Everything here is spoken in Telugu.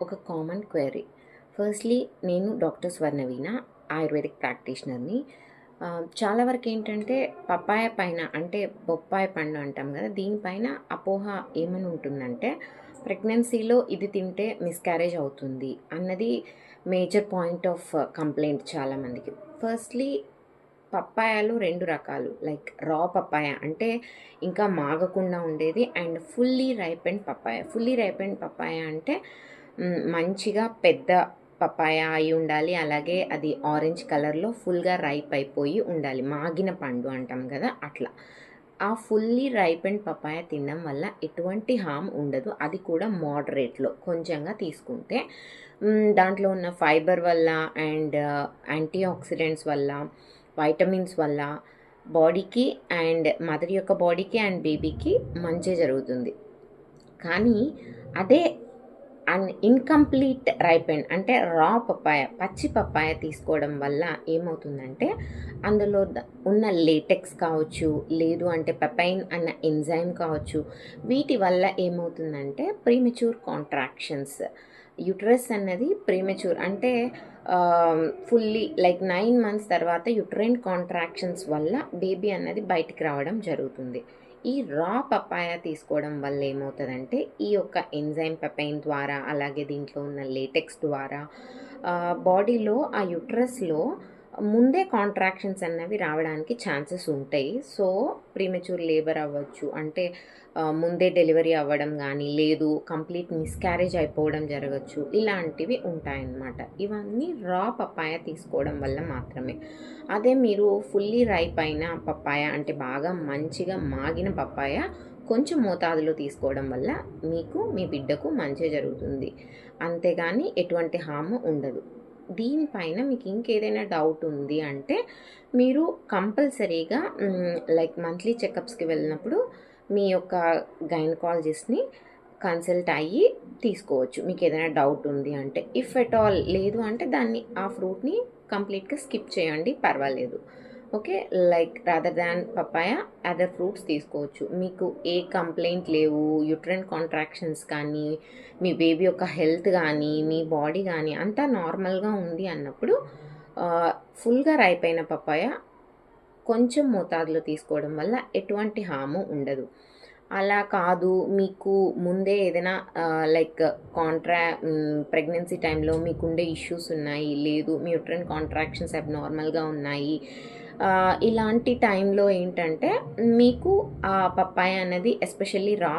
ఒక కామన్ క్వెరీ. ఫస్ట్‌లీ నేను డాక్టర్ స్వర్ణవీణ, ఆయుర్వేదిక్ ప్రాక్టీషనర్‌ని. చాలా వరకేంటంటే పపాయ పైన అంటే బొప్పాయి పండు అంటాం గదా! దీనిపైన అపోహ ఏమని ఉంటుందంటే ప్రెగ్నెన్సీలో ఇది తింటే మిస్‌క్యారేజ్ అవుతుంది అన్నది మేజర్ పాయింట్ ఆఫ్ కంప్లెయింట్ చాలామందికి. ఫస్ట్‌లీ పప్పాయలు 2 రకాలు. లైక్ రా పప్పాయ అంటే ఇంకా మాగకుండా ఉండేది and fully రైపెండ్ papaya. Fully రైపెండ్ papaya అంటే మంచిగా పెద్ద పప్పాయ అయి ఉండాలి. అలాగే అది ఆరెంజ్ కలర్‌లో ఫుల్‌గా రైప్ అయిపోయి ఉండాలి. మాగిన పండు అంటాం గదా! అట్లా. ఆ ఫుల్లీ రైపెండ్ పపాయ తినడం వల్ల ఎటువంటి హార్మ్ ఉండదు. అది కూడా మోడరేట్‌లో కొంచెంగా తీసుకుంటే. దాంట్లో ఉన్న ఫైబర్ వల్ల అండ్ యాంటీ ఆక్సిడెంట్స్ వల్ల, వైటమిన్స్ వల్ల బాడీకి అండ్ మదర్ యొక్క బాడీకి అండ్ బేబీకి మంచే జరుగుతుంది. కానీ అదే ఇన్‌కంప్లీట్ రైపెండ్ అంటే రా పపాయ, పచ్చి పపాయ తీసుకోవడం వల్ల ఏమవుతుందంటే అందులో ఉన్న లేటెక్స్ కావచ్చు, లేదు అంటే పెపైన్ అన్న ఎంజైమ్ కావచ్చు, వీటి వల్ల ఏమవుతుందంటే ప్రీమెచ్యూర్ కాంట్రాక్షన్స్. యుటరస్ అన్నది ప్రీమెచ్యూర్ అంటే ఫుల్లీ లైక్ 9 మంత్స్ తర్వాత యుటరైన్ కాంట్రాక్షన్స్ వల్ల బేబీ అన్నది బయటికి రావడం జరుగుతుంది. ఈ రా పపాయ తీసుకోవడం వల్ల ఏమవుతుందంటే ఈ యొక్క ఎంజైమ్ పెపైన్ ద్వారా అలాగే దీంట్లో ఉన్న లేటెక్స్ ద్వారా బాడీలో ఆ యుట్రస్లో ముందే కాంట్రాక్షన్స్ అన్నవి రావడానికి ఛాన్సెస్ ఉంటాయి. సో ప్రీమెచ్యూర్ లేబర్ అవ్వచ్చు, అంటే ముందే డెలివరీ అవ్వడం కానీ, లేదు కంప్లీట్ మిస్‌క్యారేజ్ అయిపోవడం జరగచ్చు. ఇలాంటివి ఉంటాయన్నమాట. ఇవన్నీ రా పపాయ తీసుకోవడం వల్ల మాత్రమే. అదే మీరు ఫుల్లీ రైప్ అయిన పపాయ అంటే బాగా మంచిగా మాగిన పపాయ కొంచెం మోతాదులో తీసుకోవడం వల్ల మీకు మీ బిడ్డకు మంచే జరుగుతుంది. అంతేగాని ఎటువంటి హార్మ్ ఉండదు. దీనిపైన మీకు ఇంకేదైనా డౌట్ ఉంది అంటే మీరు కంపల్సరీగా లైక్ మంత్లీ చెకప్స్‌కి వెళ్ళినప్పుడు మీ యొక్క గైనకాలజిస్ట్‌ని కన్సల్ట్ అయ్యి తీసుకోవచ్చు. మీకు ఏదైనా డౌట్ ఉంది అంటే. ఇఫ్ ఎట్ ఆల్ లేదు అంటే ఆ ఫ్రూట్‌ని కంప్లీట్‌గా స్కిప్ చేయండి, పర్వాలేదు. Okay. Like rather than papaya other fruits తీసుకోవచ్చు. మీకు ఏ కంప్లెయింట్ లేవు, యుటరైన్ కాంట్రాక్షన్స్ కానీ, మీ బేబీ యొక్క హెల్త్ కానీ, మీ బాడీ కానీ అంతా నార్మల్‌గా ఉంది అన్నప్పుడు ఫుల్‌గా రైప్ అయిన పపాయ కొంచెం మోతాదులో తీసుకోవడం వల్ల ఎటువంటి హార్మ్ ఉండదు. అలా కాదు మీకు ముందే ఏదైనా లైక్ ప్రెగ్నెన్సీ టైంలో మీకుండే ఇష్యూస్ ఉన్నాయి, లేదు మీ యుటరైన్ కాంట్రాక్షన్స్ అబ్‌నార్మల్‌గా ఉన్నాయి, ఇలాంటి టైంలో ఏంటంటే మీకు ఆ పపాయ అనేది ఎస్పెషల్లీ రా